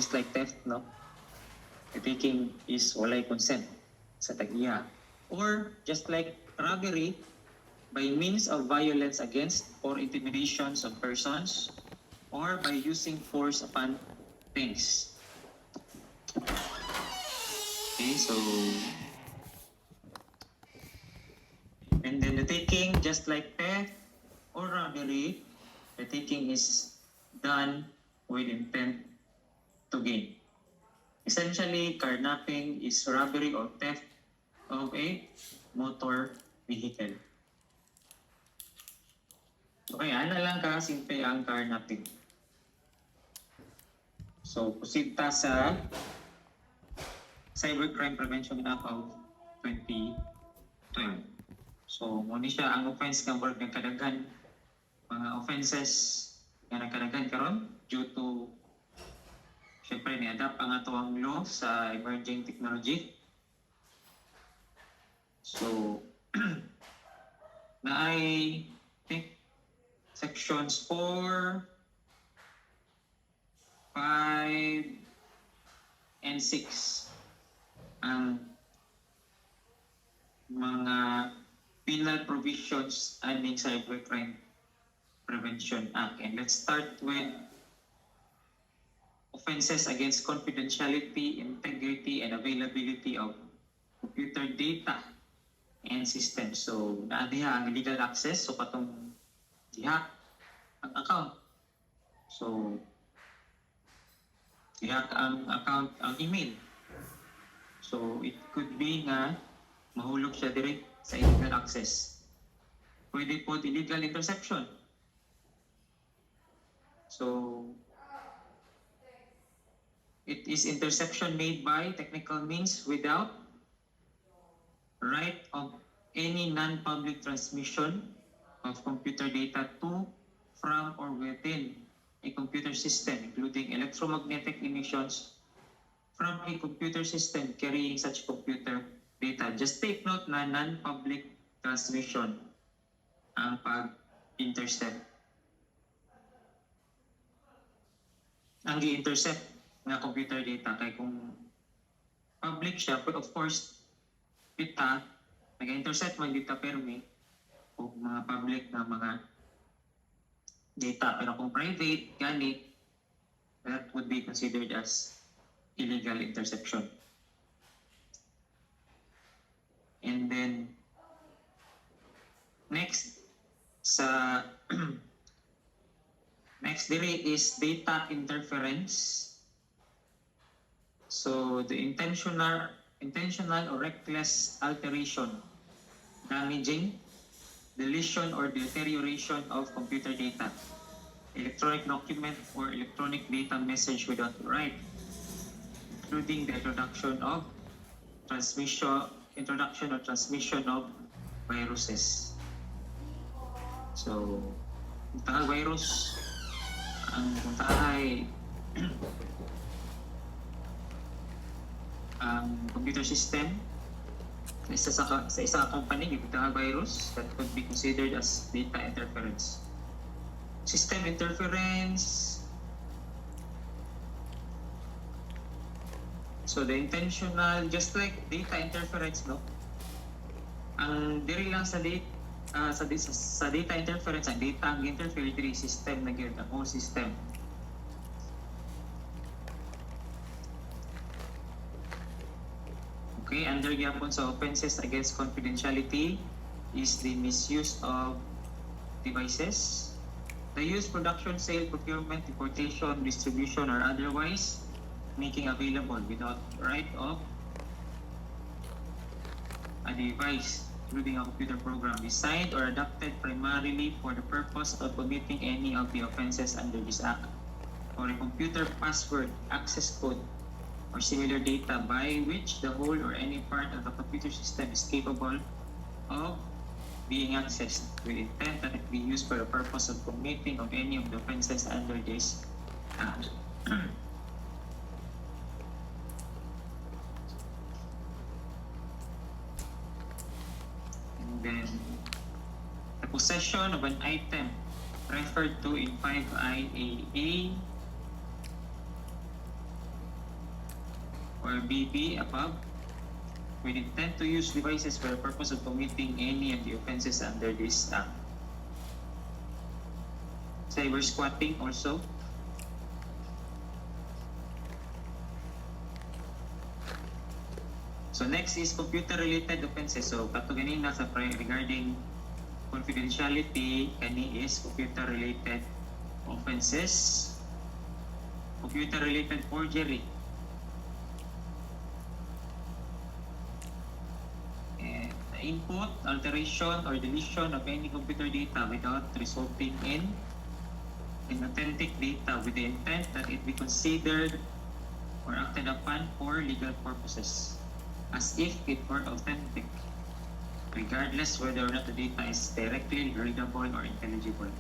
just like theft, no? The taking is walay consent sa tag-iya. Or just like robbery, by means of violence against or intimidations of persons, or by using force upon things. Okay, so and then the taking, just like theft or robbery, the taking is done with intent to gain. Essentially, carnapping is robbery or theft of a motor vehicle. Okay, ano lang ka simple ang carnapping. So, proceed ta sa Cybercrime Prevention Act of 2012. So, muna siya ang offense nga work ng kadaghan, mga offenses nga nagkadaghan karon due to syempre ni-adapt ang atong law sa emerging technology. So, na ay think sections 4, 5, and 6 ang mga penal provisions aning Cybercrime Prevention Act. And let's start with offenses against confidentiality, integrity, and availability of computer data and systems. So, naadiha ang illegal access. So, patong diha ang account. So, diha ang account, ang email. So, it could be nga mahulog siya direct sa illegal access. Pwede po illegal interception. So, it is interception made by technical means without right of any non-public transmission of computer data to, from, or within a computer system, including electromagnetic emissions from a computer system carrying such computer data. Just take note na non-public transmission ang pag-intercept. Ang i-intercept na computer data kay kung public siya, but of course kita nag-intercept man data permi o mga public na mga data, pero kung private ganit, that would be considered as illegal interception. And then next sa next diri is data interference. So the intentional or reckless alteration, damaging, deletion or deterioration of computer data, electronic document or electronic data message without right, including the introduction or transmission of viruses. So, kung virus, ang ang computer system sa isa company, yung virus, that could be considered as data interference. System interference. So the intentional, just like data interference, no? Ang diri lang sa data interference, ang data ang interfere diri system na gyud, ang whole system. Okay, under gyapon sa offenses against confidentiality is the misuse of devices, the use, production, sale, procurement, importation, distribution, or otherwise making available without right of a device, including a computer program, designed or adapted primarily for the purpose of committing any of the offenses under this act, or a computer password, access code, or similar data by which the whole or any part of the computer system is capable of being accessed with intent that it be used for the purpose of committing of any of the offenses under this act. And then, the possession of an item referred to in 5 IAA or BB above, with intent to use devices for the purpose of committing any of the offenses under this act. Cyber squatting also. So next is computer-related offenses. So kato ganina sa regarding confidentiality, kani is computer-related offenses. Computer-related forgery. And input, alteration, or deletion of any computer data without resulting in inauthentic data with the intent that it be considered or acted upon for legal purposes, as if it were authentic, regardless whether or not the data is directly readable or intelligible.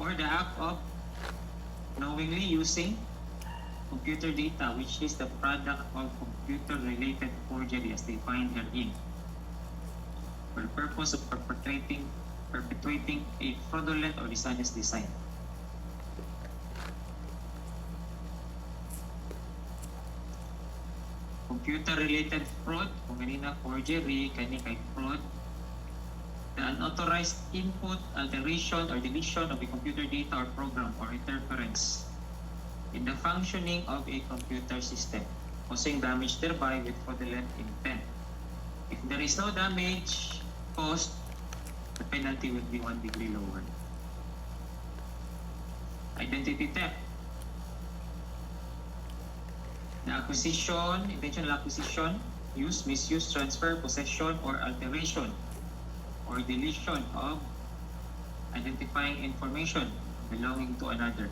Or the act of knowingly using computer data which is the product of computer-related forgery as defined herein, for the purpose of perpetuating a fraudulent or dishonest design. Computer-related fraud, kung ganina forgery, kani kay fraud, the unauthorized input, alteration, or deletion of a computer data or program or interference in the functioning of a computer system, causing damage thereby with fraudulent intent. If there is no damage caused, the penalty will be 1 degree lower. Identity theft. The acquisition, intentional acquisition, use, misuse, transfer, possession, or alteration, or deletion of identifying information belonging to another,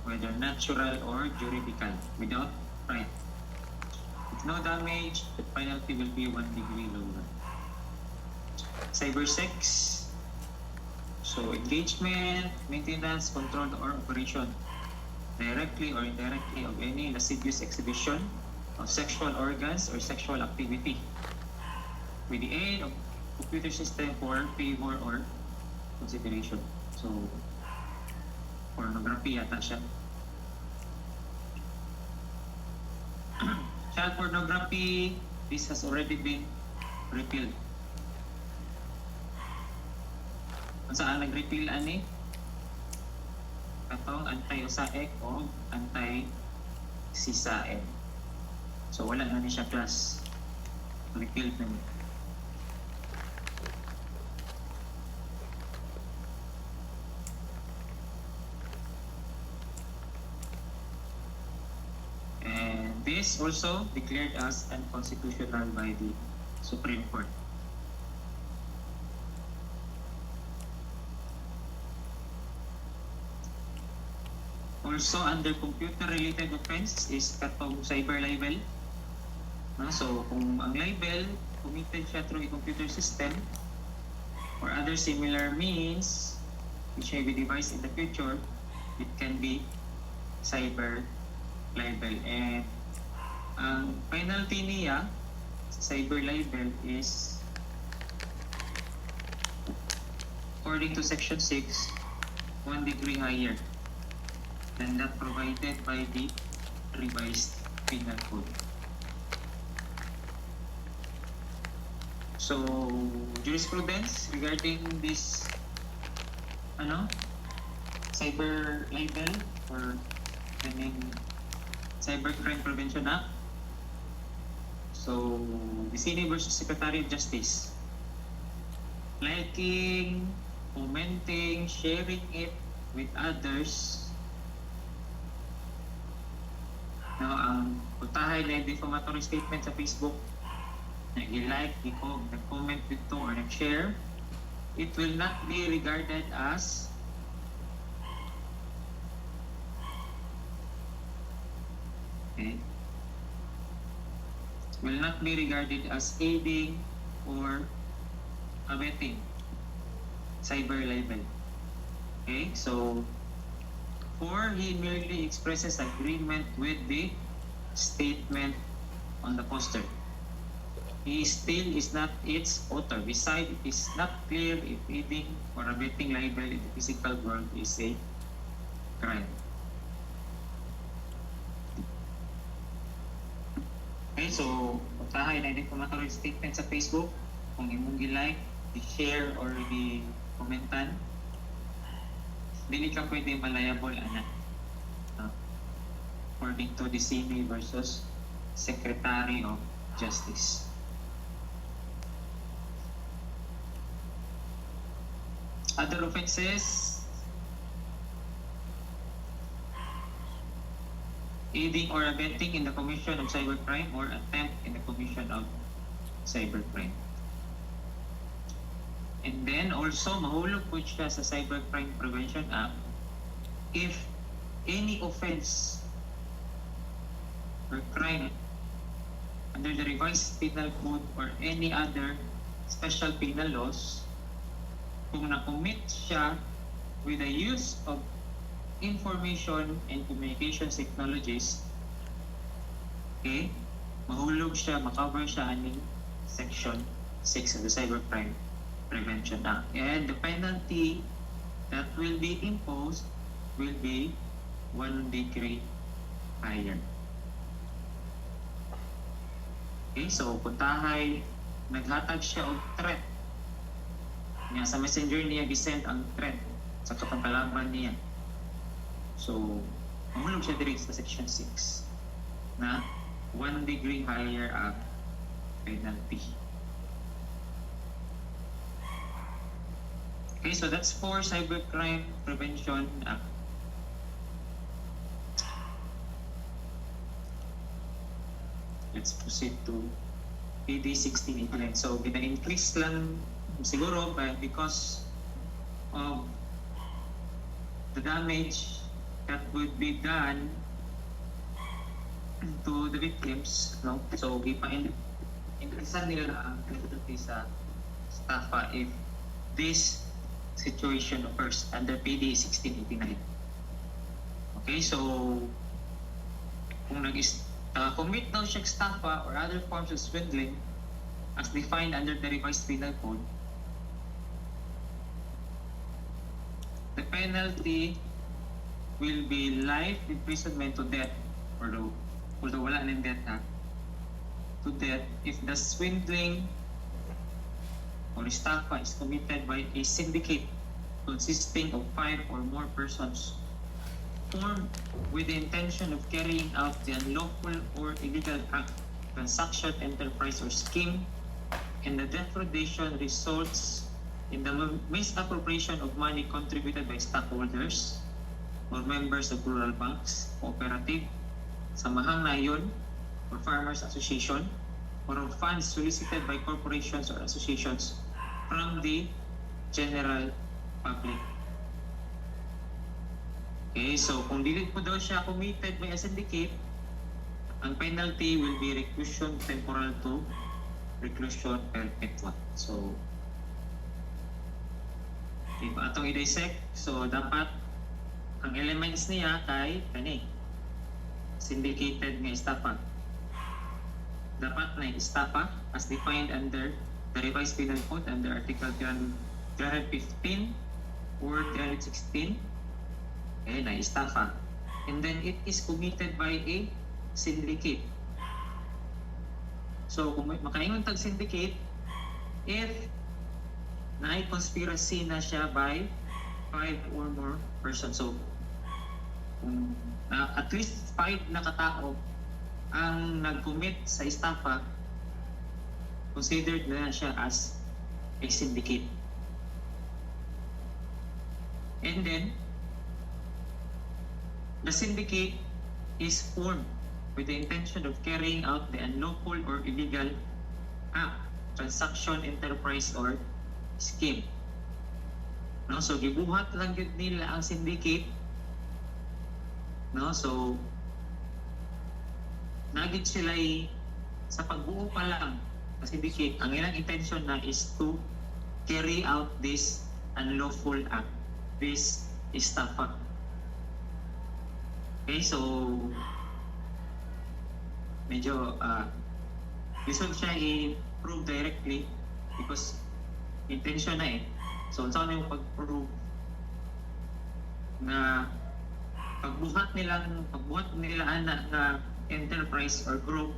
whether natural or juridical, without right. If no damage, the penalty will be 1 degree lower. Cyber sex. So engagement, maintenance, control, or operation, directly or indirectly, of any lascivious exhibition of sexual organs or sexual activity with the aid of computer system for favor or consideration. So, pornography yata siya. Child pornography, this has already been repealed. Kung saan nag-repeal ani? Katong anti-USAID o anti-CISAID. So wala na siya plus. Repealed na niya. And this also declared as unconstitutional by the Supreme Court. Also under computer-related offense is katong cyber libel. So kung ang libel committed siya through a computer system or other similar means which may be devised in the future, it can be cyber libel. And ang penalty niya sa cyber libel is, according to Section 6, 1 degree higher than that provided by the revised penal code. So, jurisprudence regarding this cyber libel or the Cybercrime Prevention Act. So, Vicini versus Secretary of Justice. Liking, commenting, sharing it with others. Ang putahay na defamatory statement sa Facebook, nag-like, nag-comment dito, or nag-share, it will not be regarded as aiding or abetting cyber libel. Okay, so or he merely expresses agreement with the statement on the poster, he still is not its author. Besides, it is not clear if aiding or abetting libel in the physical world is a crime. Okay, so utahay na informatory statement sa Facebook. Kung imong gi-like, i-share, or i-commentan, dili ka pwede malayable ana. According to the CME versus Secretary of Justice. Other offenses, aiding or abetting in the commission of cybercrime or attempt in the commission of cybercrime. And then also, mahulog po siya sa Cybercrime Prevention Act if any offense or crime under the revised penal code or any other special penal laws, kung na-commit siya with the use of information and communications technologies, okay, mahulog siya, makover siya aning Section 6 of the Cybercrime Prevention Act. And the penalty that will be imposed will be 1 degree higher. Okay, so puntahay, naghatag siya og threat. Nga sa messenger niya gisend ang threat sa kapangkalaban niya. So, mahulog siya diri sa Section 6 na 1 degree higher ang penalty. Okay, so that's for Cybercrime Prevention Act. Let's proceed to PD 1689. So, gina-increase lang siguro because of the damage that would be done to the victims, no? So, increasean nila ang penalty sa staffa if this situation occurs under PD 1689. Okay, so kung commit daw siya staffa or other forms of swindling as defined under the revised penal code, the penalty will be life imprisonment to death, although wala nang death to death if the swindling or staffa is committed by a syndicate consisting of 5 or more persons formed with the intention of carrying out the unlawful or illegal act, transaction, enterprise, or scheme, and the defraudation results in the misappropriation of money contributed by stockholders or members of rural banks, cooperative, samahang nayon, or farmers association, or of funds solicited by corporations or associations from the general public. Okay, so kung dili po daw siya committed by a syndicate, ang penalty will be reclusion temporal to reclusion perpetua. So, diba atong i-dissect? So, dapat ang elements niya kay syndicated nga staffa. Dapat na staffa as defined under the revised penal code under Article 315 or 316. Okay, na staffa. And then it is committed by a syndicate. So, kung makaingon tag syndicate, if na conspiracy na siya by 5 or more persons. So, kung at least 5 na katao ang nag-commit sa staffa, considered na siya as a syndicate. And then, the syndicate is formed with the intention of carrying out the unlawful or illegal act, transaction, enterprise, or scheme. No? So, gibuhat lang yun nila ang syndicate. No? So, nagit sila sa pagbuo pa lang sa syndicate, ang ilang intention na is to carry out this unlawful act, this staffa. Okay, so medyo this one siya i-prove directly because intention na So, saan yung pag-prove na pagbuhat nila na enterprise or group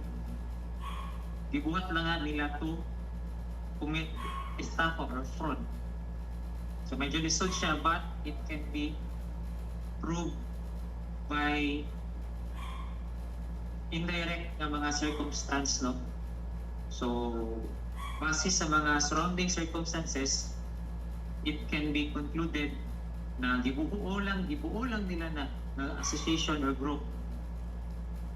gibuhat lang nga nila to commit estafa or fraud. So medyo lisod siya, but it can be proved by indirect na mga circumstance, no? So, base sa mga surrounding circumstances, it can be concluded na gibuo lang nila na association or group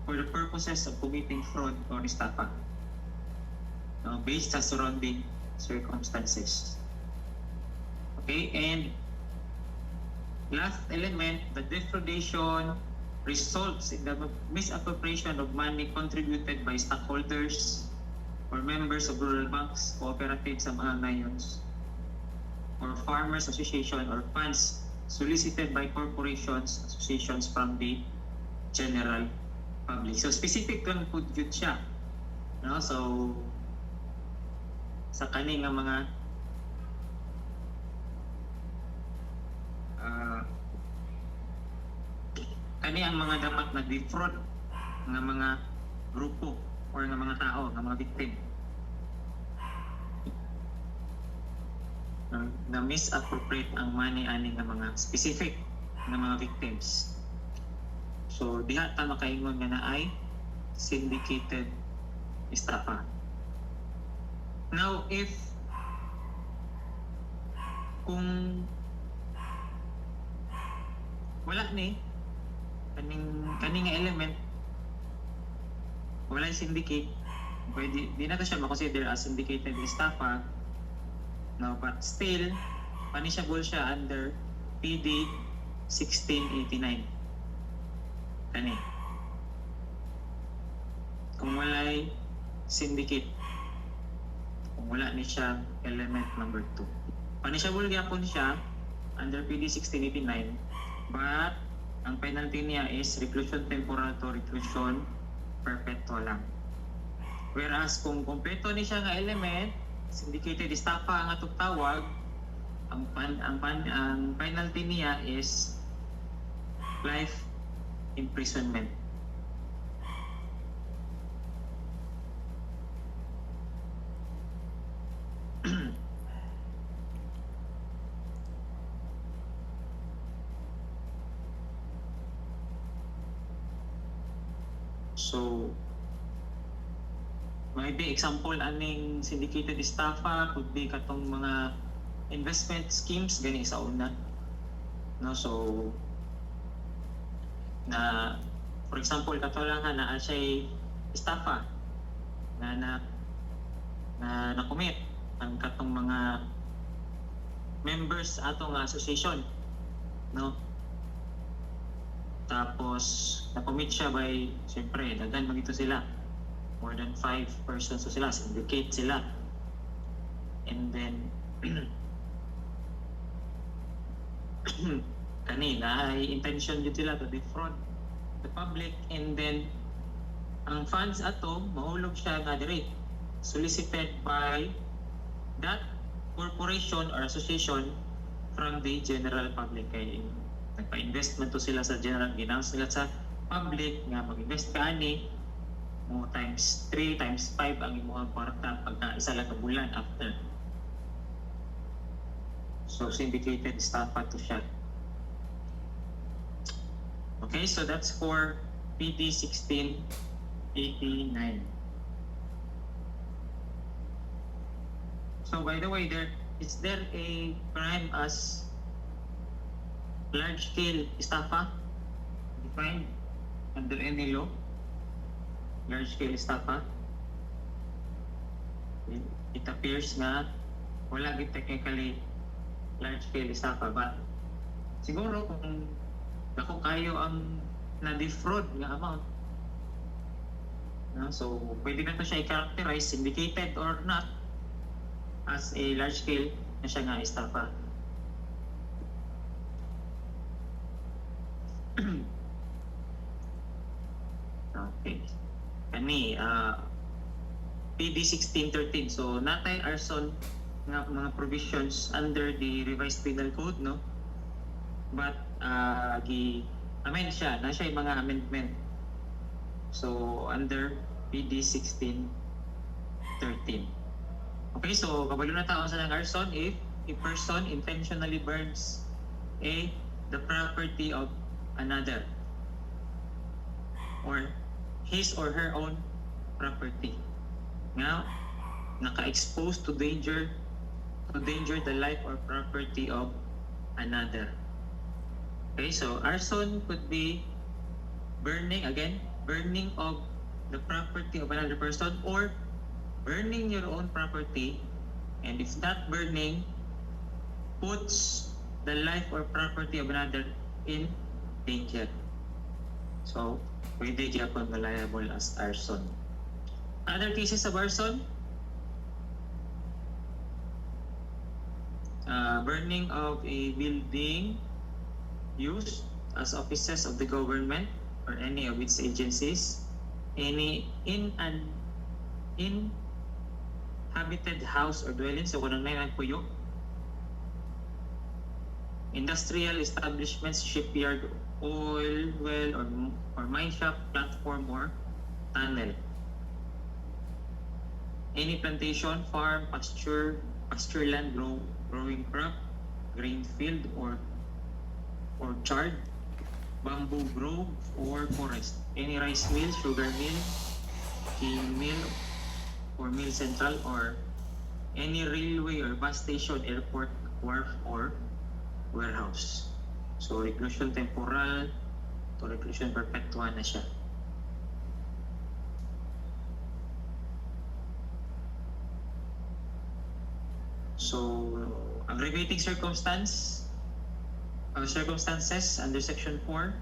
for the purposes of committing fraud or estafa, no? Based sa surrounding circumstances. Okay, and last element, the defraudation results in the misappropriation of money contributed by stockholders or members of rural banks, cooperatives sa mga ngayons, or farmers association or funds solicited by corporations, associations from the general public. So specific lang po yun siya. No? So sa kani nga mga kani ang mga dapat na defraud ng mga grupo or ng mga tao, ng mga victim na misappropriate ang money ani nga mga specific na mga victims. So diha ta makaingon nga na ay syndicated estafa. Now if kung wala ni kaning nga element, wala syndicate, pwede di na to siya ma-consider as syndicated estafa. No, but still punishable siya under PD 1689. Kani kung walay syndicate, kung wala ni siya element number 2, punishable gyapon siya under PD 1689, but ang penalty niya is reclusion temporal to reclusion perpetual lang. Whereas kung kompleto ni siya nga element, syndicated estafa ang atong tawag, ang penalty niya is life imprisonment. So, maybe example aning syndicated estafa could be katong mga investment schemes gani sa una. No, so na for example kato lang na siya estafa na commit ang katong mga members atong association, no? Tapos na-commit siya by, siyempre, dagan magito sila. More than 5 persons so sila, syndicate sila. And then, kanina, ay intention yun sila to defraud the public. And then, ang funds ato, mahulog siya nga direct, solicited by that corporation or association from the general public. Kaya nagpa-investment to sila sa general, ginawas nila sa public nga mag-invest ka ani mo times 3 times 5 ang imuhang kwarta pagka isa lang ka bulan after. So syndicated estafa to siya. Okay, so that's for PD 1689. So by the way, is there a crime as large-scale estafa defined under any law? Large-scale estafa? It appears na wala gid technically large-scale estafa, but siguro kung dako kayo ang na-defraud nga amount, so pwede na to siya i-characterize, syndicated or not, as a large-scale na siya nga estafa. Okay. Kani, PD 1613. So, natay arson nga mga provisions under the revised penal code, no? But, gi-amend siya. Na siya yung mga amendment. So, under PD 1613. 13. Okay, so kabalo na taon sa ng arson if a person intentionally burns the property of another or his or her own property. Now, naka-expose to danger the life or property of another. Okay, so arson could be burning of the property of another person or burning your own property, and if that burning puts the life or property of another in danger. So, pwede gyapon liable as arson. Other cases of arson, burning of a building used as offices of the government or any of its agencies, any inhabited house or dwelling, so kung nang puyo, industrial establishments, shipyard, oil well or mine shop, platform or tunnel. Any plantation, farm, pasture land, growing crop, grain field or orchard, bamboo grove or forest. Any rice mill, sugar mill, cane mill or mill central, or any railway or bus station, airport, wharf or warehouse. So reclusion temporal to reclusion perpetua na siya. So aggravating circumstances under section 4,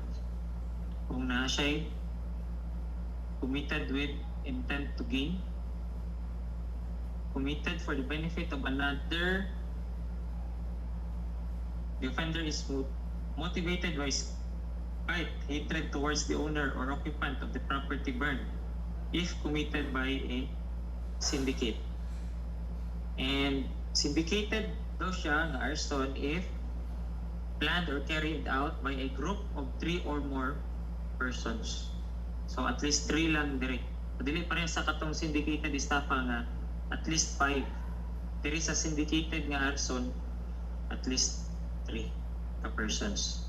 kung na siya committed with intent to gain, committed for the benefit of another, the offender is motivated by spite, hatred towards the owner or occupant of the property burned if committed by a syndicate. And syndicated daw siya na arson if planned or carried out by a group of 3 or more persons. So at least 3 lang direct. Dili pa rin sa katong syndicated estafa nga at least 5. There is a syndicated nga arson at least 3 ka persons.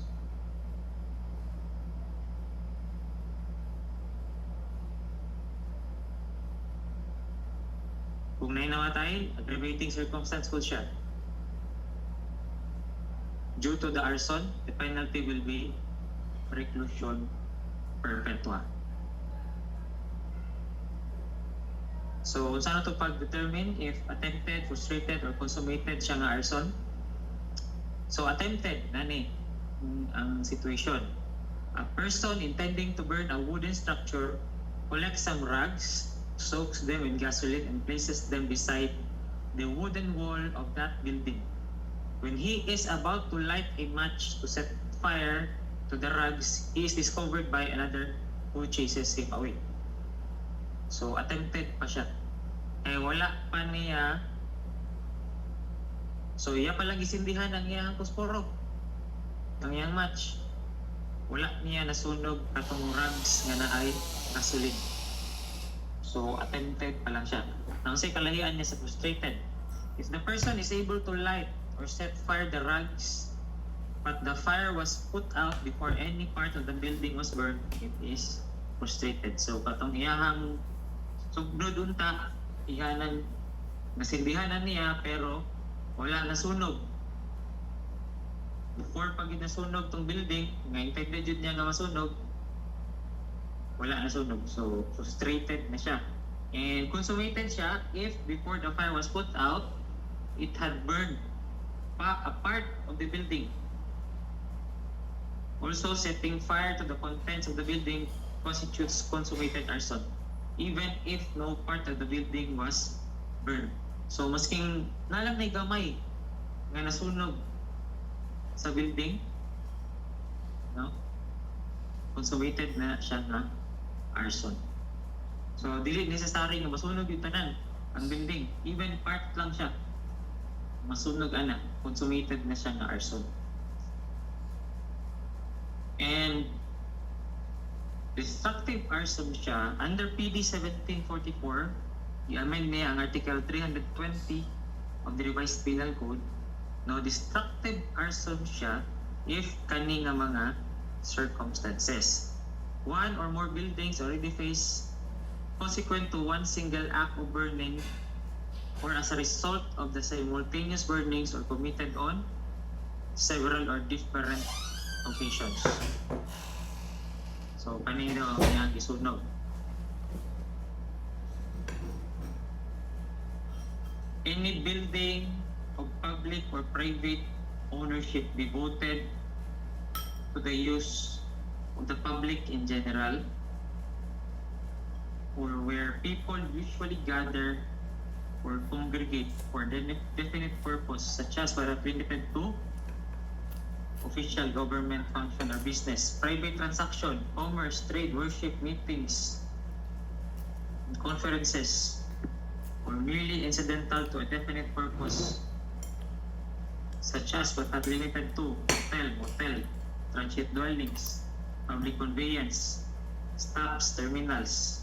Kung nainamatay, aggravating circumstance po siya. Due to the arson, the penalty will be reclusion perpetua. So, saan ito pag-determine if attempted, frustrated, or consummated siya nga arson? So, attempted, nani, ang situation. A person intending to burn a wooden structure collects some rags, soaks them in gasoline, and places them beside the wooden wall of that building. When he is about to light a match to set fire to the rags, he is discovered by another who chases him away. So, attempted pa siya. Eh, wala pa niya. So, iya palang isindihan ang iyang posporo. Ang iyang match. Wala niya nasunog katong rags nga naay gasoline. So, attempted pa lang siya. Ang say kalahian niya sa frustrated. If the person is able to light or set fire the rags, but the fire was put out before any part of the building was burned, it is frustrated. So, katong iyahang sugnod unta, iyanan nasindihanan niya pero wala nasunog. Before pag nasunog tong building, nga intended yun niya nga masunog, wala nasunog. So, frustrated na siya. And consummated siya if before the fire was put out, it had burned a part of the building. Also, setting fire to the contents of the building constitutes consummated arson, even if no part of the building was burned. So, masking nalang na gamay nga nasunog sa building, no? Consummated na siya na arson. So, dili necessary nga masunog yung tanan ang building. Even part lang siya. Masunog ana, consummated na siya nga arson. And destructive arson siya under PD 1744, i-amend niya ang Article 320 of the Revised Penal Code. No, destructive arson siya if kani nga mga circumstances. One or more buildings or edifice consequent to one single act of burning or as a result of the simultaneous burnings or committed on several or different occasions. So, kanino ang iyang isunog? Any building of public or private ownership devoted to the use of the public in general, or where people usually gather or congregate for definite purpose, such as for limited to official government function or business, private transaction, commerce, trade, worship, meetings, conferences, or merely incidental to a definite purpose, such as but not limited to hotel, motel, transit dwellings, public conveyance, stops, terminals,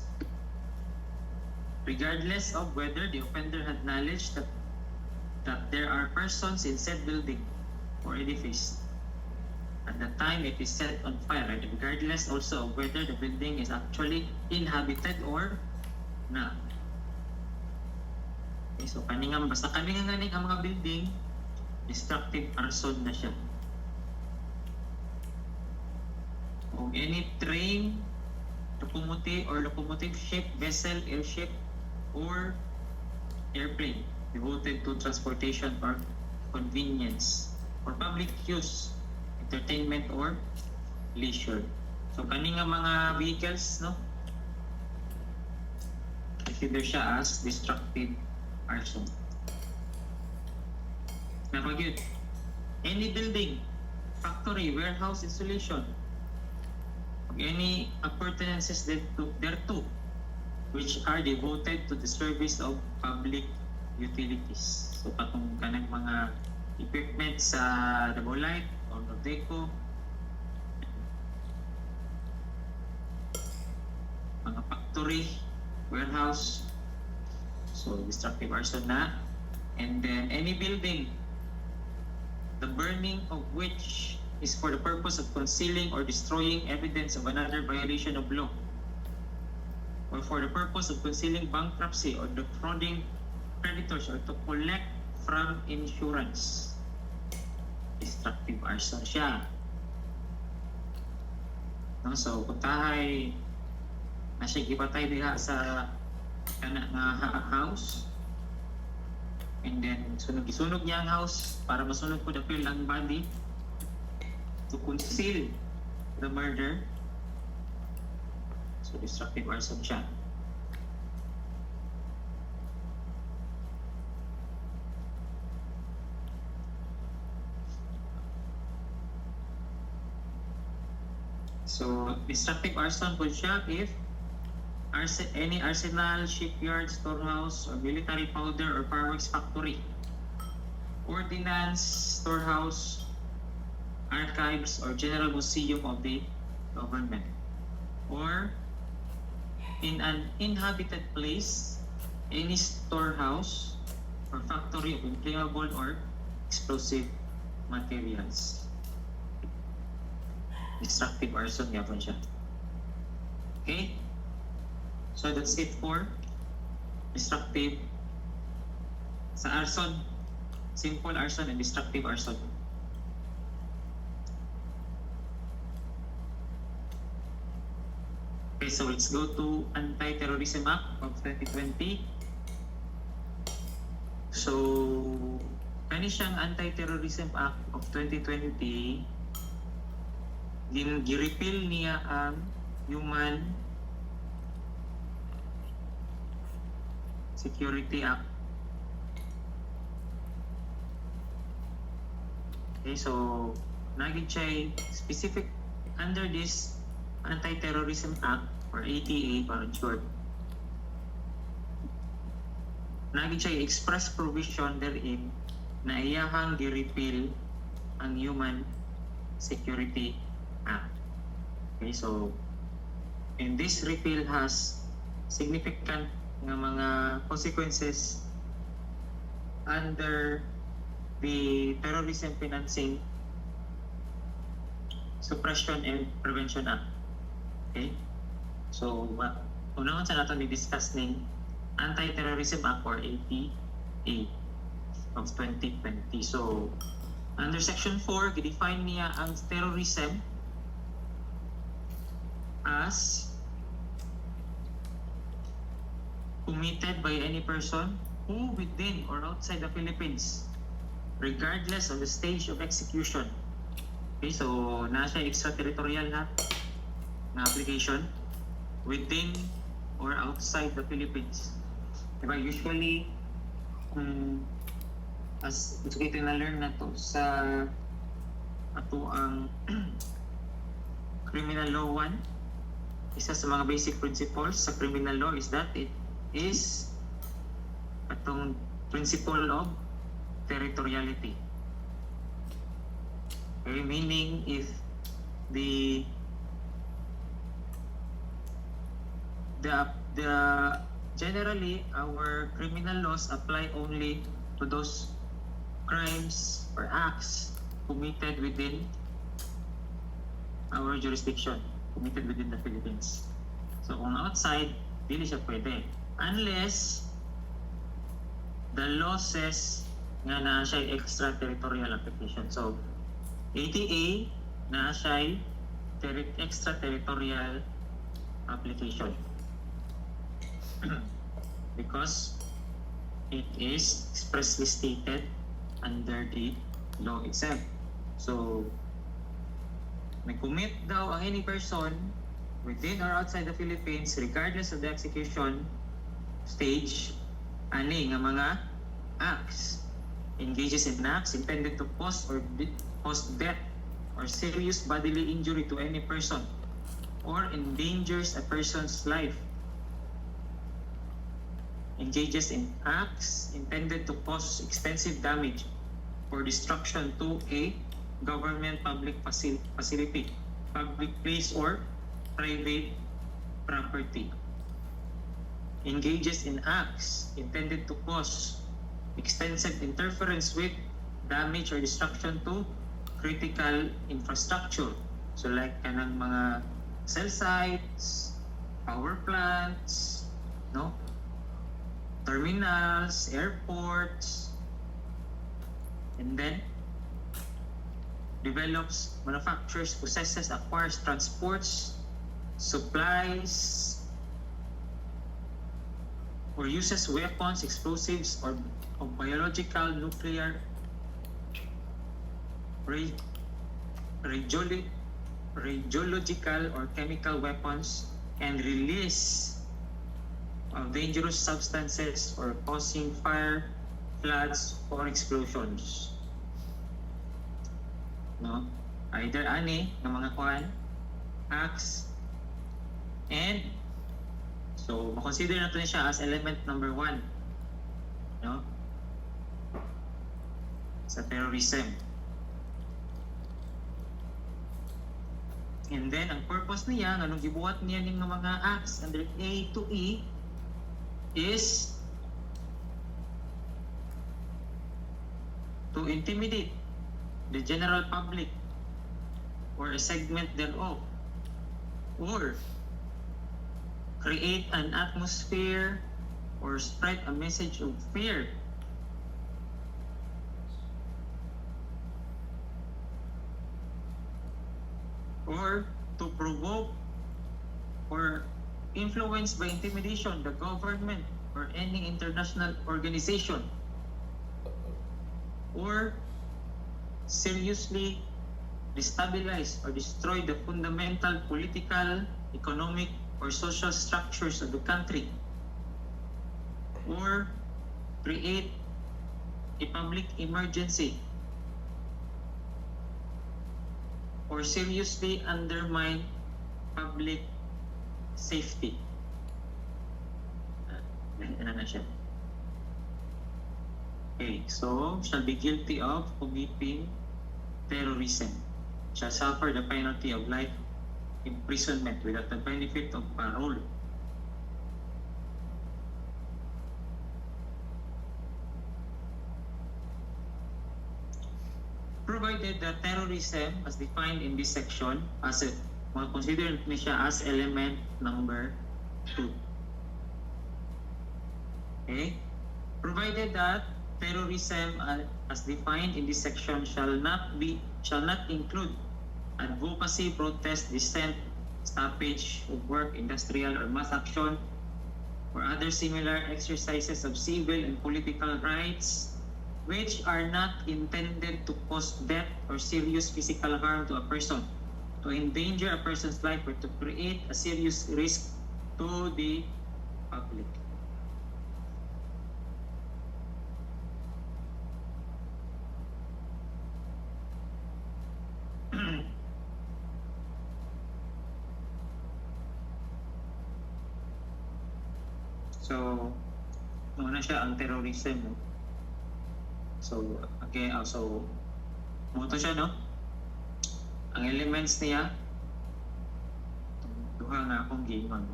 regardless of whether the offender had knowledge that there are persons in said building or edifice at the time it is set on fire, and regardless also of whether the building is actually inhabited or not. Okay, so basta kaninga ang mga building, destructive arson na siya. O any train, locomotive ship, vessel, airship, or airplane devoted to transportation or convenience for public use, entertainment, or leisure. So kaninga mga vehicles, no? Consider siya as destructive arson. Napagyud, any building, factory, warehouse, installation, any appurtenances thereto which are devoted to the service of public utilities. So patong kanang mga equipment sa Dabolite or Nordeco, mga factory, warehouse, so destructive arson na. And then any building, the burning of which is for the purpose of concealing or destroying evidence of another violation of law, or for the purpose of concealing bankruptcy or defrauding creditors, or to collect from insurance. Destructive arson siya. No, so puntahay na siya gipatay diha sa kana nga house, and then sunog niya ang house para masunog po dapil ang body to conceal the murder. So destructive arson siya. So destructive arson po siya if any arsenal, shipyard, storehouse, or military powder or fireworks factory, ordnance, storehouse, archives, or general museum of the government, or in an inhabited place, any storehouse or factory of inflammable or explosive materials. Destructive arson nga po siya. Okay? So that's it for destructive sa arson, simple arson and destructive arson. Okay, so let's go to Anti-Terrorism Act of 2020. So, kani siyang Anti-Terrorism Act of 2020, gi-repeal niya ang Human Security Act. Okay, so naging siya specific under this Anti-Terrorism Act or ATA parang short. Naging siya express provision therein na iyahang gi-repeal ang Human Security Act. Okay, so and this repeal has significant ng mga consequences under the Terrorism Financing Suppression and Prevention Act. Okay? So, unang sa nato ni-discuss ning Anti-Terrorism Act or ATA of 2020. So, under Section 4, gidefine niya ang terrorism as committed by any person who within or outside the Philippines, regardless of the stage of execution. Okay, so nasa extraterritorial na application within or outside the Philippines. Diba, usually, as ito na-learn na to sa ato ang criminal law 1, isa sa mga basic principles sa criminal law is that it is atong principle of territoriality. Okay, meaning if the generally our criminal laws apply only to those crimes or acts committed within our jurisdiction, committed within the Philippines. So kung outside, dili siya pwede. Unless the law says nga na siya extraterritorial application. So ATA na siya extraterritorial application. Because it is expressly stated under the law itself. So, nag-commit daw ang any person within or outside the Philippines regardless of the execution stage, ani nga mga acts, engages in acts intended to cause death or serious bodily injury to any person or endangers a person's life, engages in acts intended to cause extensive damage or destruction to a government public facility, public place or private property, engages in acts intended to cause extensive interference with, damage or destruction to critical infrastructure. So like kanang mga cell sites, power plants, no? Terminals, airports, and then develops, manufactures, possesses, acquires, transports, supplies, or uses weapons, explosives, or biological, nuclear, radiological, or chemical weapons, and release of dangerous substances or causing fire, floods, or explosions. No? Either ani ng mga kuan, acts, and so makonsider natin siya as element number 1, no? Sa terrorism. And then ang purpose niya, anong gibuhat niya ning mga acts under A to E is to intimidate the general public or a segment thereof, or create an atmosphere or spread a message of fear, or to provoke or influence by intimidation the government or any international organization, or seriously destabilize or destroy the fundamental political, economic, or social structures of the country, or create a public emergency, or seriously undermine public safety. Ano na siya? Okay, so shall be guilty of committing terrorism. Shall suffer the penalty of life imprisonment without the benefit of parole. provided that terrorism as defined in this section as a consider ni siya as element number 2. Okay? Provided that terrorism as defined in this section shall not include advocacy, protest, dissent, stoppage of work, industrial or mass action, or other similar exercises of civil and political rights which are not intended to cause death or serious physical harm to a person, to endanger a person's life, or to create a serious risk to the public. So, una siya ang terrorism. No? So, again, also, moto siya, no? Ang elements niya, duha nga akong gingon.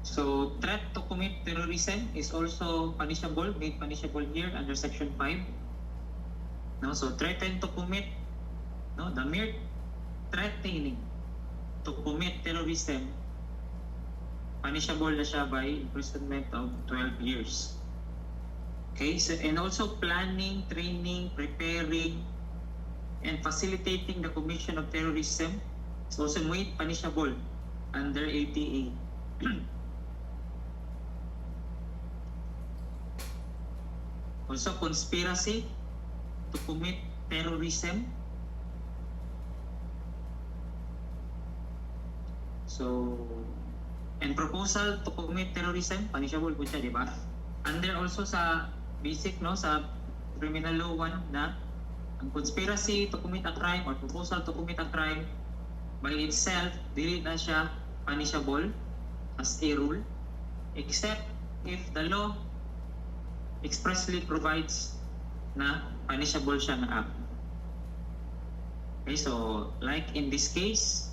So, threat to commit terrorism is also punishable, made punishable here under Section 5. No? So, threaten to commit, no? The mere threatening to commit terrorism, punishable na siya by imprisonment of 12 years. Okay, so and also planning, training, preparing, and facilitating the commission of terrorism is also made punishable under ATA. Also, conspiracy to commit terrorism. So, and proposal to commit terrorism, punishable po siya, di ba? Under also sa basic, no, sa criminal law 1 na ang conspiracy to commit a crime or proposal to commit a crime by itself, dili na siya punishable as a rule, except if the law expressly provides na punishable siya na act. Okay, so like in this case,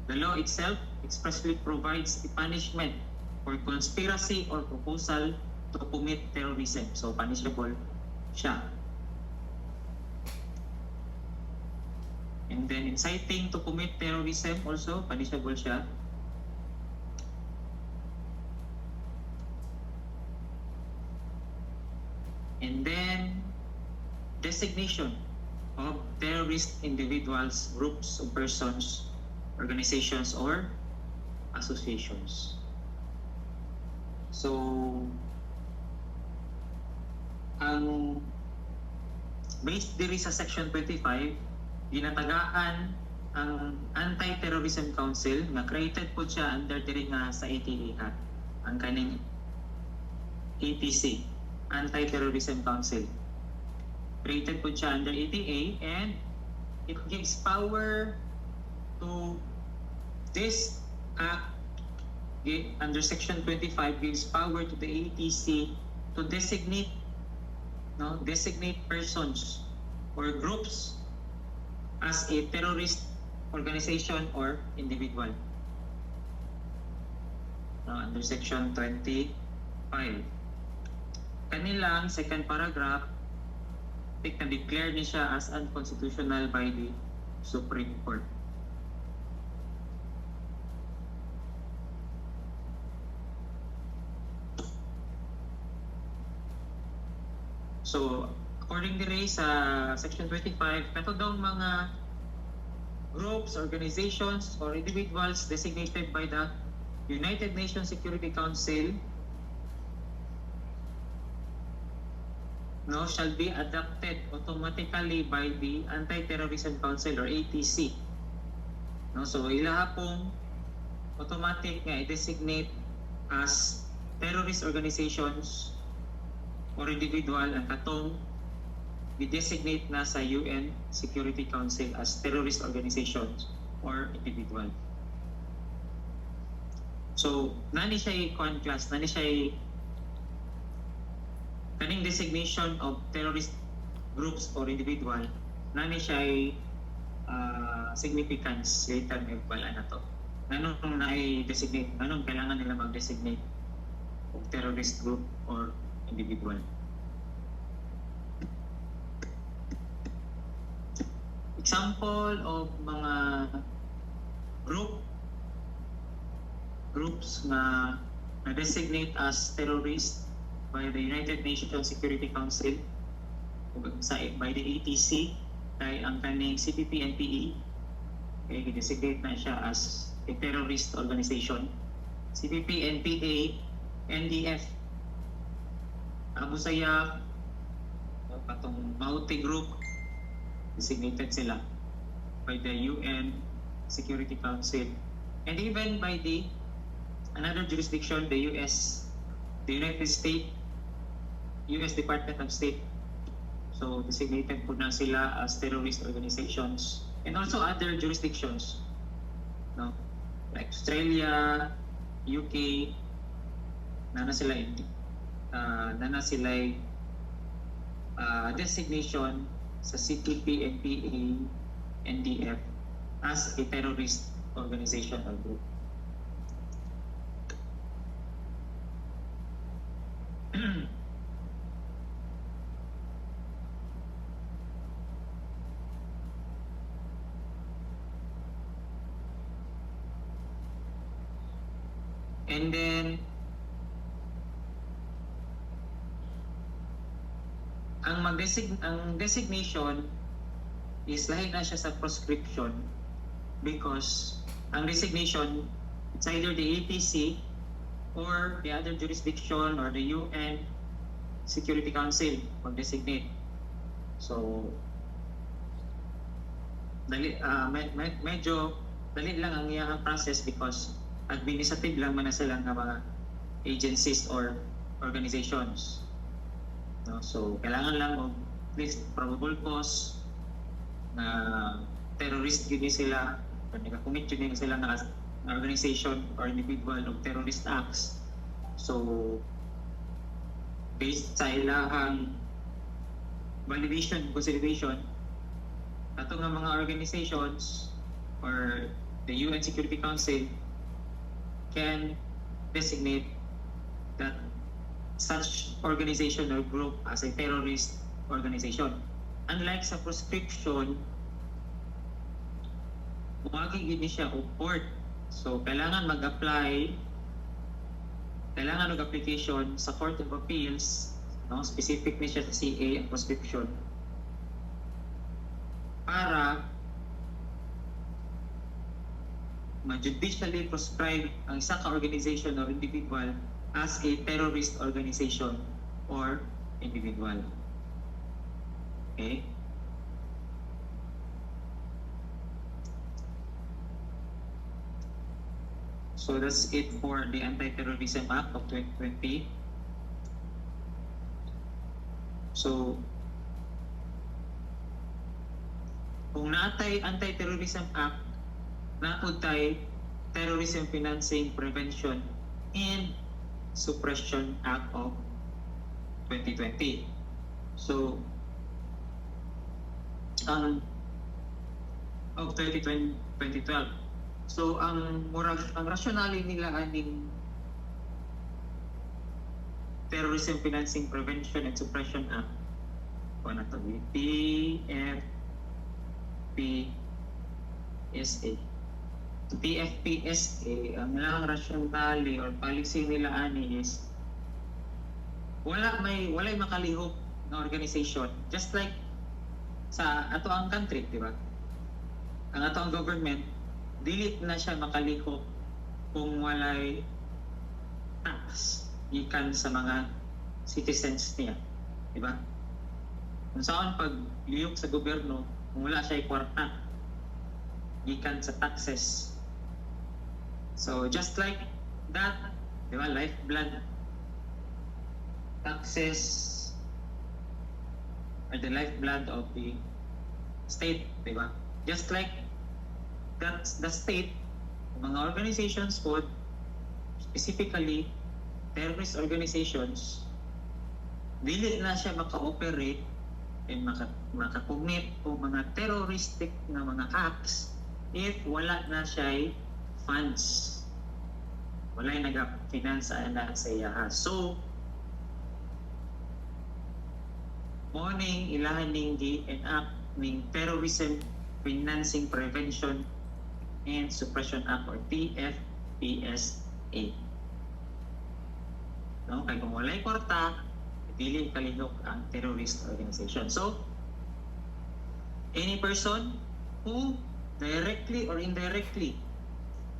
the law itself expressly provides the punishment for conspiracy or proposal to commit terrorism. So, punishable siya. And then, inciting to commit terrorism also, punishable siya. And then, designation of terrorist individuals, groups of persons, organizations, or associations. So, ang based diri sa Section 25, ginatagaan ang Anti-Terrorism Council na created po siya under diri nga sa ATA, ang kaning ATC, Anti-Terrorism Council. Created po siya under ATA, and it gives power to this act under Section 25 gives power to the ATC to designate persons or groups as a terrorist organization or individual. Under Section 25. Kanilang second paragraph, declare niya siya as unconstitutional by the Supreme Court. So, according dire sa Section 25, kato daw mga groups, organizations, or individuals designated by the United Nations Security Council shall be adopted automatically by the Anti-Terrorism Council or ATC. So, ilaha pong automatic nga i-designate as terrorist organizations or individual ang katong i-designate na sa UN Security Council as terrorist organizations or individual. So, nani siya class, nani siya kaning designation of terrorist groups or individual, nani siya significance later may bala na to. Anong na-designate, anong kailangan nila mag-designate? o terrorist group or individual. Example of mga groups na designate as terrorist by the United Nations Security Council by the ATC kay ang kaning CPP-NPA kay designate na siya as a terrorist organization. CPP-NPA, NDF, Abu Sayyaf, patong Maute Group, designated sila by the UN Security Council and even by the another jurisdiction, the United States, US Department of State. So designated po na sila as terrorist organizations and also other jurisdictions, no? Like Australia, UK, nana sila designation sa CPP, NPA, NDF as a terrorist organization or group. And then ang designation is lahi na siya sa proscription because ang designation, it's either the ATC or the other jurisdiction or the UN Security Council mag-designate. So medyo dali lang ang iyang process because administrative lang man na sila ng mga agencies or organizations. No? So, kailangan lang of at least probable cause na terrorist yun sila or nag-commit yun sila na organization or individual of terrorist acts. So, based sa ilahang validation, consideration, ato nga mga organizations or the UN Security Council can designate that such organization or group as a terrorist organization. Unlike sa proscription, magiging siya o court. So, kailangan mag-application sa Court of Appeals, no? Specific ni siya sa CA ang proscription para ma-judicially proscribe ang isa ka organization or individual as a terrorist organization or individual. Okay? So that's it for the Anti-Terrorism Act of 2020. So, kung naatay Anti-Terrorism Act, naatay Terrorism Financing Prevention and Suppression Act of 2020. So, of 2012. So, ang rationale nila aning Terrorism Financing Prevention and Suppression Act, o na to, TFPSA. TFPSA, ang ilang rationale or policy nila ani is walay makalihok na organization, just like sa ato ang country, di ba? Ang ato ang government, dili na siya makalihok kung walay tax gikan sa mga citizens niya, di ba? Kung saan pag lihok sa gobyerno, kung wala siya kwarta gikan sa taxes. So just like that, di ba, lifeblood taxes are the lifeblood of the state, di ba? Just like that, the state, mga organizations po, specifically terrorist organizations, dili na siya maka-operate and maka-commit o mga terroristic na mga acts if wala na siya funds. walay nag-finance ana sa iya. So morning ilahan ning gi-enact ning Terrorism Financing Prevention and Suppression Act or TFPSA. No, kay kung walay kwarta, dili kalihok ang terrorist organization. So any person who directly or indirectly,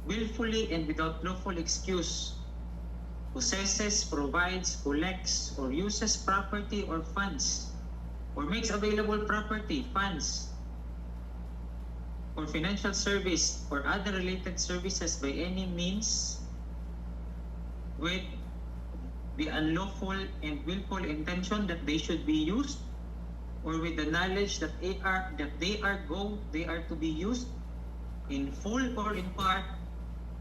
willfully and without lawful excuse, possesses, provides, collects, or uses property or funds, or makes available property, funds, or financial service or other related services by any means with the unlawful and willful intention that they should be used, or with the knowledge that they are to be used in full or in part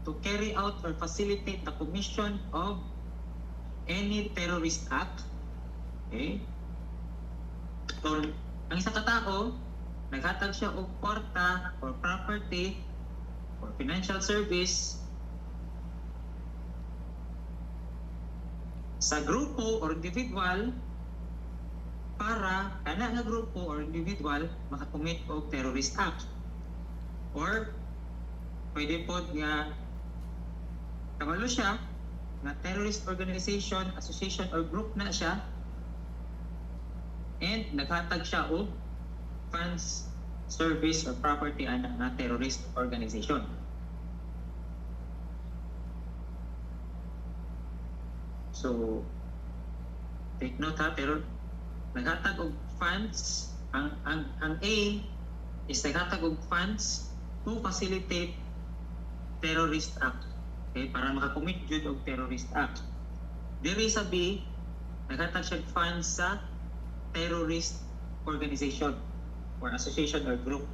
to carry out or facilitate the commission of any terrorist act. Okay? So, ang isa katao, naghatag siya og kwarta or property or financial service sa grupo or individual para kana nga grupo or individual makakommit og terrorist act. Or pwede po nga kabalo siya na terrorist organization, association or group na siya and naghatag siya og funds, service or property ana nga terrorist organization. So take note ha, naghatag og funds, ang A is naghatag og funds to facilitate terrorist act. Okay, para makakommit jud og terrorist act. Diri sa B, naghatag siya funds sa terrorist organization or association or group.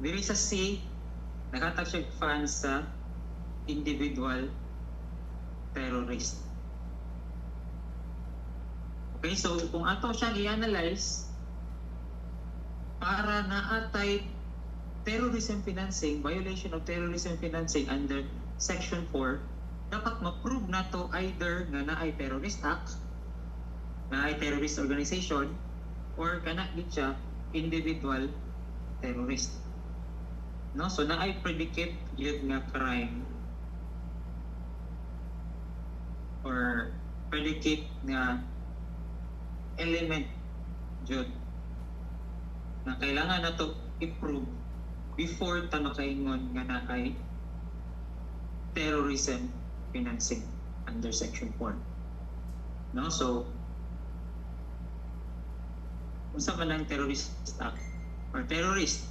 Diri sa C, naghatag siya funds sa individual terrorist. Okay, so kung ato siya i-analyze, para naatay terrorism financing, violation of terrorism financing under Section 4, dapat ma-prove na to either nga naay terrorist act, naay terrorist organization, or kana gid siya individual terrorist. No, so naay predicate yun nga crime or predicate nga element jud na kailangan na to i-prove before ta makaingon nga naay terrorism financing under Section 4. No, so unsa man ang terrorist act or terrorist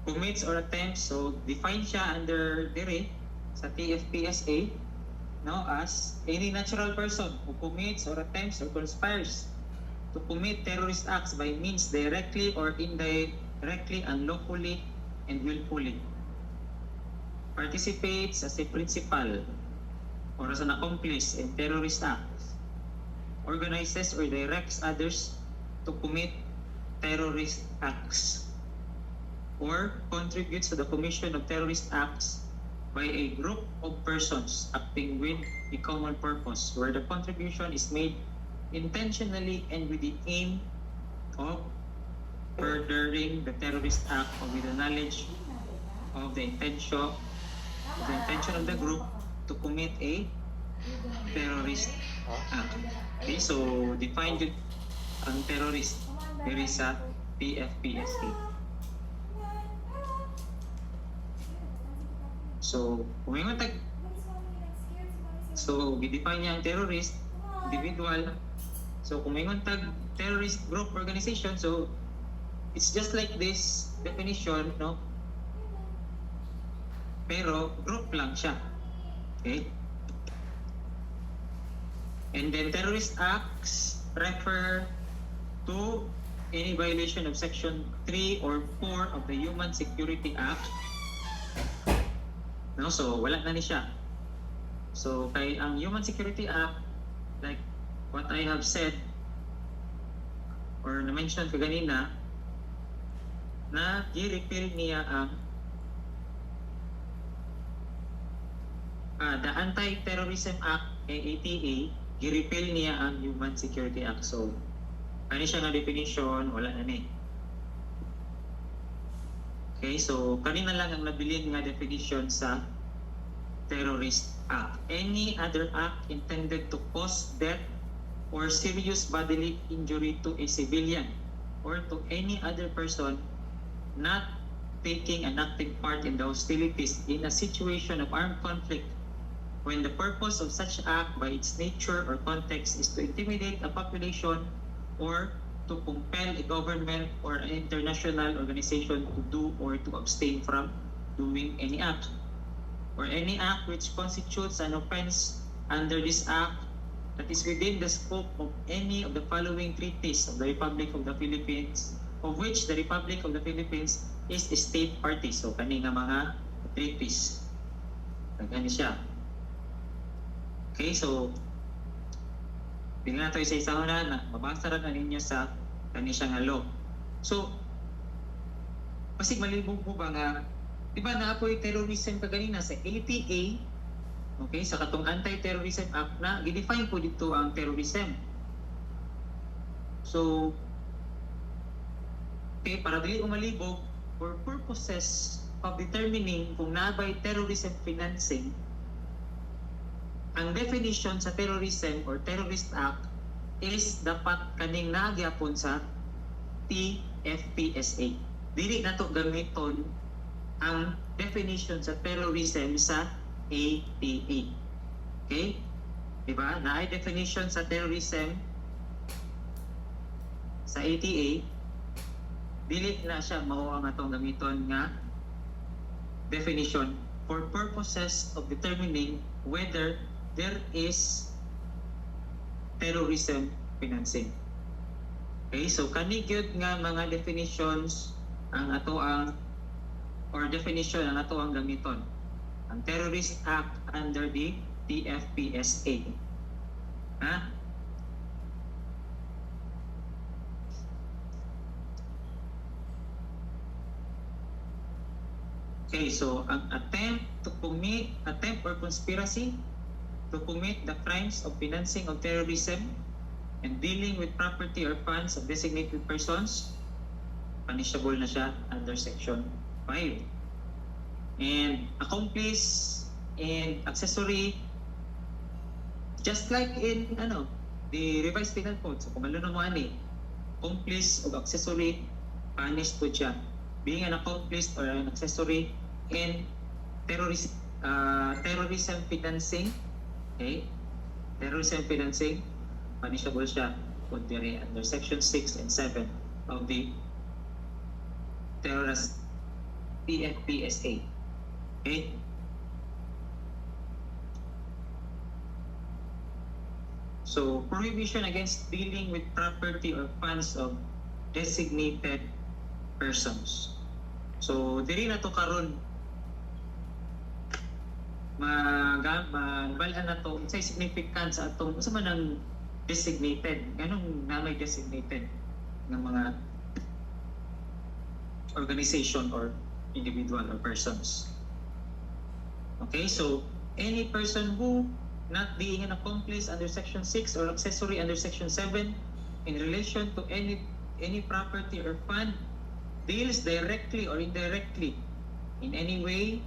commits or attempts, so define siya under dire sa TFPSA, no, as any natural person who commits or attempts or conspires to commit terrorist acts by means directly or indirectly, unlawfully and willfully, participates as a principal or as an accomplice in terrorist acts, organizes or directs others to commit terrorist acts, or contributes to the commission of terrorist acts by a group of persons acting with a common purpose, where the contribution is made intentionally and with the aim of furthering the terrorist act or with the knowledge of the intention of the group to commit a terrorist act. Okay, so define yun ang terrorist diri sa TFPSA. So, i-define niya ang terrorist, individual. So, kung may tag terrorist group organization, so it's just like this definition, no? Pero group lang siya. Okay? And then terrorist acts refer to any violation of Section 3 or 4 of the Human Security Act. No, so wala na ni siya. So kay ang Human Security Act, like what I have said or na-mention ko ganina, na i-repeal niya ang the Anti-Terrorism Act, ATA, gi-repeal niya ang Human Security Act. So, ano siya nga definition, wala na ni. Okay, so kanina lang ang nabilin nga definition sa Terrorist Act. Any other act intended to cause death or serious bodily injury to a civilian or to any other person not taking an active part in the hostilities in a situation of armed conflict when the purpose of such act by its nature or context is to intimidate a population or to compel a government or an international organization to do or to abstain from doing any act, or any act which constitutes an offense under this act that is within the scope of any of the following treaties of the Republic of the Philippines, of which the Republic of the Philippines is a state party. So, kani nga mga treaties. Gani siya. Okay, so, tingnan natin isa-isa na mabasa rin na ninyo sa kani siya nga law. So, pasig malibog po ba nga, di ba naapoy terrorism ka ganina sa ATA, okay, sa katong Anti-Terrorism Act na, gidefine po dito ang terrorism. So, okay, para dili umalibog, for purposes of determining kung nabay terrorism financing, ang definition sa terrorism or terrorist act is dapat kaning nagyapon sa TFPSA. Dili na to gamiton ang definition sa terrorism sa ATA. Okay? Diba? Na ay definition sa terrorism sa ATA, dili na siya mao ang atong gamiton nga definition for purposes of determining whether there is terrorism financing. Okay, so kanigyod nga mga definitions ang ato ang or definition ang ato ang gamiton. Ang Terrorist Act under the TFPSA. Ha? Okay, so ang attempt or conspiracy to commit the crimes of financing of terrorism and dealing with property or funds of designated persons, punishable na siya under Section 5. And accomplice and accessory, just like in the revised penal code, so kung malunod mo ani, accomplice or accessory, punished po siya. Being an accomplice or an accessory in terrorism financing, okay? Terrorism financing, punishable siya under Section 6 and 7 of the terrorist TFPSA. Okay? So, prohibition against dealing with property or funds of designated persons. So, diri na to karon mabalaan na to unsay significance sa atong usa man ang designated, ganong namay designated ng mga organization or individual or persons. Okay, so any person who not being an accomplice under Section 6 or accessory under Section 7 in relation to any property or fund deals directly or indirectly in any way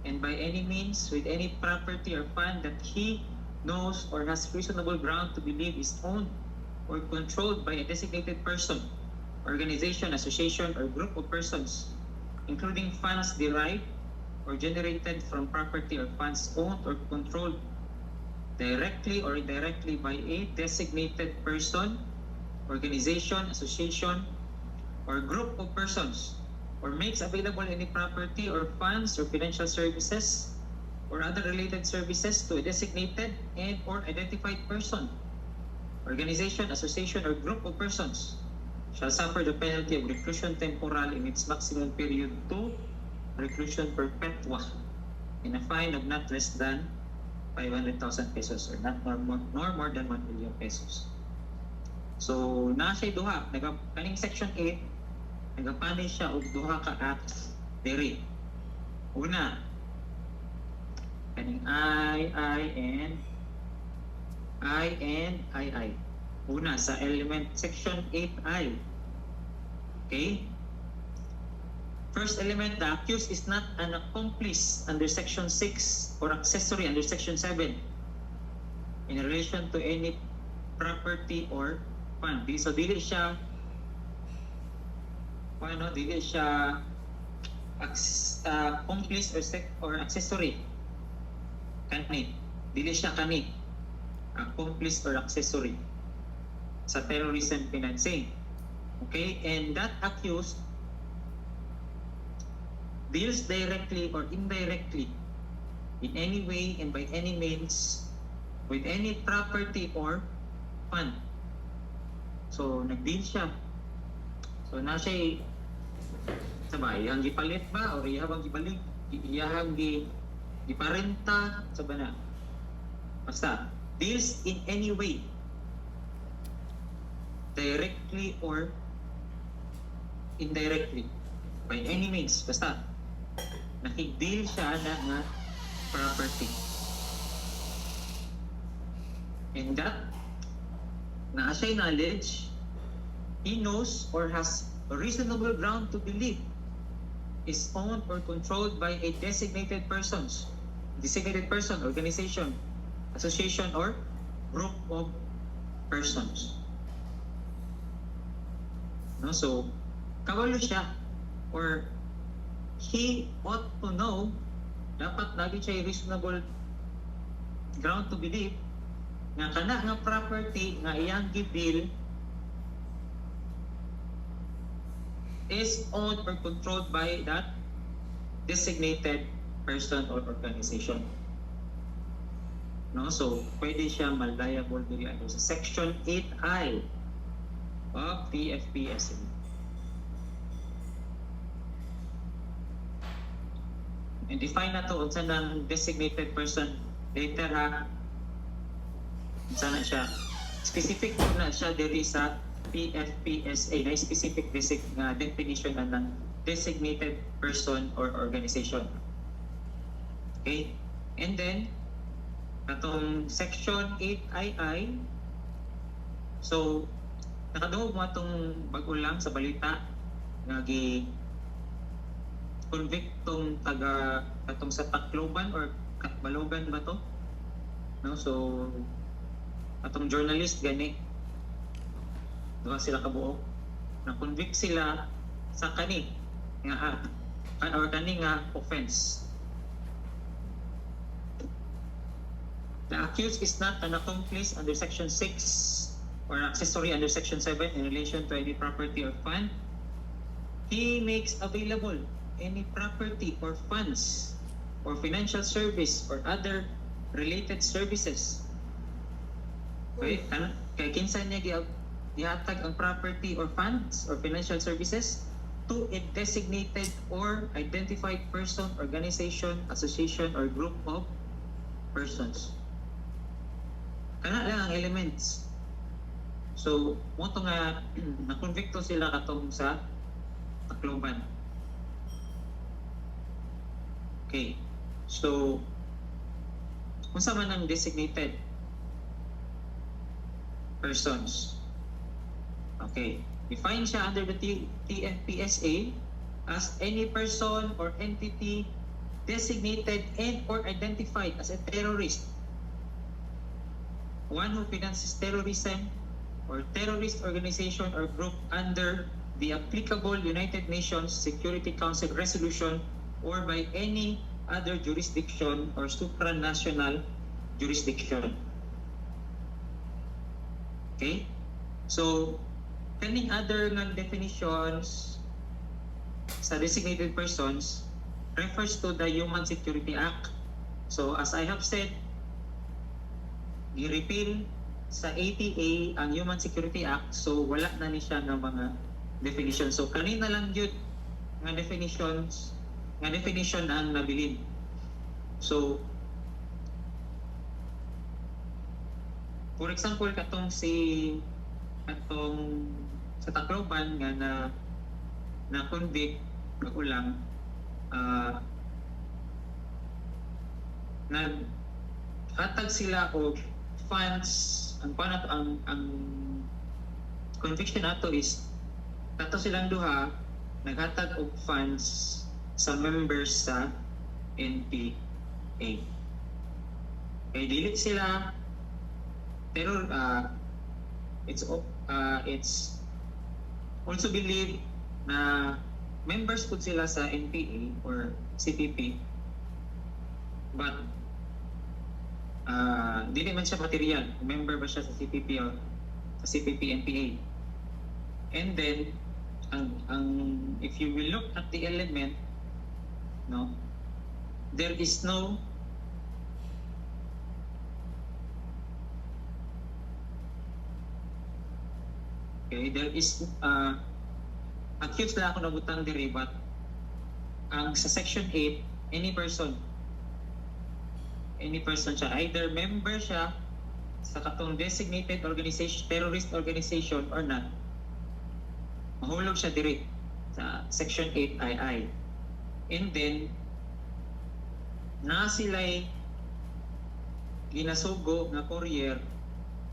and by any means with any property or fund that he knows or has reasonable ground to believe is owned or controlled by a designated person, organization, association, or group of persons, including funds derived or generated from property or funds owned or controlled directly or indirectly by a designated person, organization, association, or group of persons, or makes available any property or funds or financial services or other related services to a designated and or identified person, organization, association, or group of persons shall suffer the penalty of reclusion temporal in its maximum period to reclusion perpetua and a fine of not less than 500,000 pesos or not more than 1 million pesos. So, na siya duha, kaning Section 8, nagapanish siya og duha ka acts diri. Una, kaning and I. Una sa element section 8I. Okay? First element, the accused is not an accomplice under section 6 or accessory under section 7 in relation to any property or fund. So dili siya accomplice or accessory kani. Dili siya kani accomplice or accessory sa terrorism financing. Okay? And that accused deals directly or indirectly in any way and by any means with any property or fund. So, nag-deal siya. So, na siya sabay, iyahang gipalit ba o iyahang gibalik, iyahang giparenta, sabay na. Basta, deals in any way directly or indirectly by any means, basta nakig-deal siya na nga property. And that na siya knowledge, he knows or has a reasonable ground to believe is owned or controlled by a designated person, organization, association, or group of persons. No, so kawalo siya or he ought to know, dapat lagi siya reasonable ground to believe nga kana nga property nga iyang gibil is owned or controlled by that designated person or organization. No, so pwede siya mal-liable diri under sa section 8I of the FPSA. And define na to unsa nang designated person later ha. Unsa na siya? Specific na siya diri sa PFPSA na specific definition na ng designated person or organization. Okay? And then atong section 8II, so nakadungog mo atong bago lang sa balita nga convict tong taga atong sa Tacloban or Balogan ba to? No, so atong journalist gani duha sila kabuok na convict sila sa kani nga or kani nga offense. The accused is not an accomplice under section 6 or accessory under section 7 in relation to any property or fund. He makes available any property or funds or financial service or other related services. Okay? Kaya kinsa niya gihatag ang property or funds or financial services to a designated or identified person, organization, association, or group of persons. Kana lang ang elements. So, mo to nga na-convicto sila katong sa Tacloban. Okay. So, kung sa man ang designated persons. Okay. Define siya under the TFPSA as any person or entity designated and or identified as a terrorist, one who finances terrorism or terrorist organization or group under the applicable United Nations Security Council resolution or by any other jurisdiction or supranational jurisdiction. Okay? So, pending other definitions sa designated persons refers to the Human Security Act. So, as I have said, i-repeal sa ATA ang Human Security Act, so wala na ni siya ng mga definitions. So, kanina lang yun nga definition ang nabilin. So, for example, katong sa Tacloban nga na convict kagulang naghatag sila og funds. Ang panat ang conviction nato is kato silang duha naghatag og funds sa members sa NPA. Kay dili sila pero it's also believed na members po sila sa NPA or CPP, but dili man siya material member ba siya sa CPP or sa CPP NPA. And then ang if you will look at the element, no, there is no there is accused na ako nabutang diri, but ang sa section 8 any person siya, either member siya sa katong designated organization, terrorist organization or not, mahulog siya diri sa section 8 II. And then na sila'y ginasugo nga courier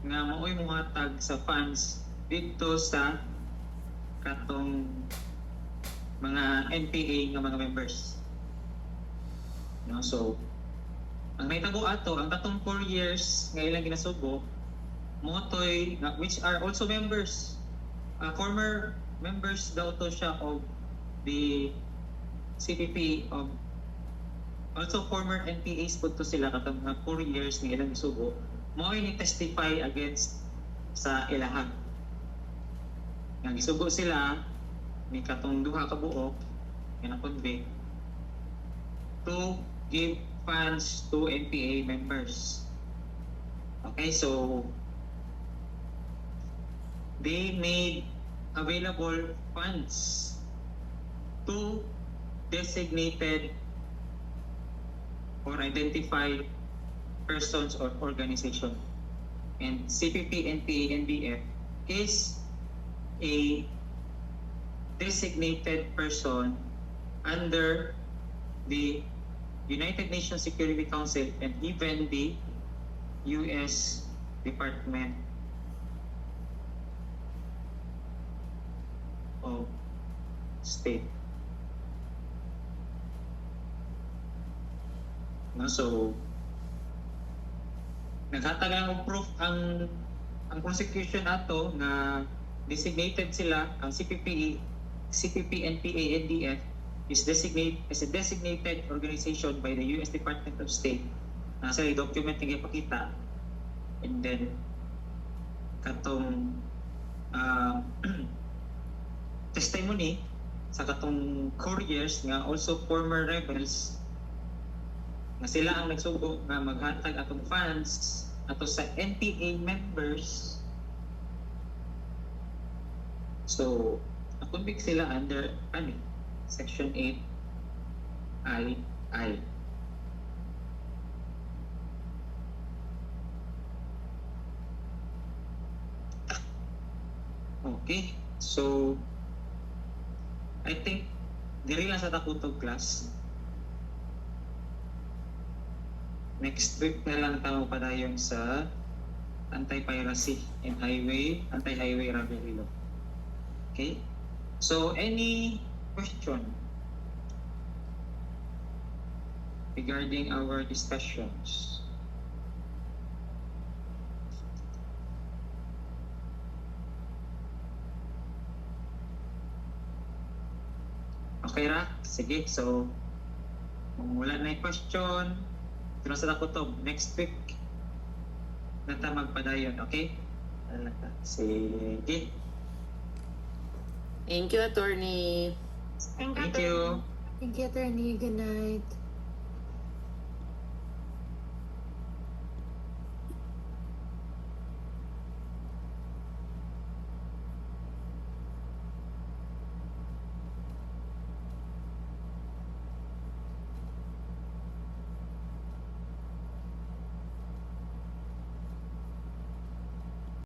nga mao'y muhatag sa funds dito sa katong mga NPA nga mga members. No, so ang naitabo ato ang katong 4 years nga ilang ginasugo motoy which are also members, former members daw to siya of the CPP, of also former NPAs po to sila katong 4 years nga ilang gisugo mao ni testify against sa ilahan. Nga gisugo sila ni katong duha ka buok nga na-convict to give funds to NPA members. Okay, so they made available funds to designated or identified persons or organization. And CPP, NPA, NBF is a designated person under the United Nations Security Council and even the US Department of State. No, so naghatag lang og proof ang prosecution ato na designated sila ang CPP, NPA, NDF is designated as a designated organization by the US Department of State. Nasa document nga ipakita. And then katong testimony sa katong couriers nga also former rebels nga sila ang nagsugo nga maghatag atong funds ato sa NPA members. So na-convict sila under Section 8 II. Okay, so I think diri lang sa takutog class. Next week na lang tayo padayon sa anti-piracy and anti-highway robbery law. Okay? So any question regarding our discussions? Okay ra? Sige, so kung wala na yung question, ito na sa takutob. Next week na tayo magpadayon, okay? Sige. Thank you, attorney. Thank you. Thank you, attorney. Good night.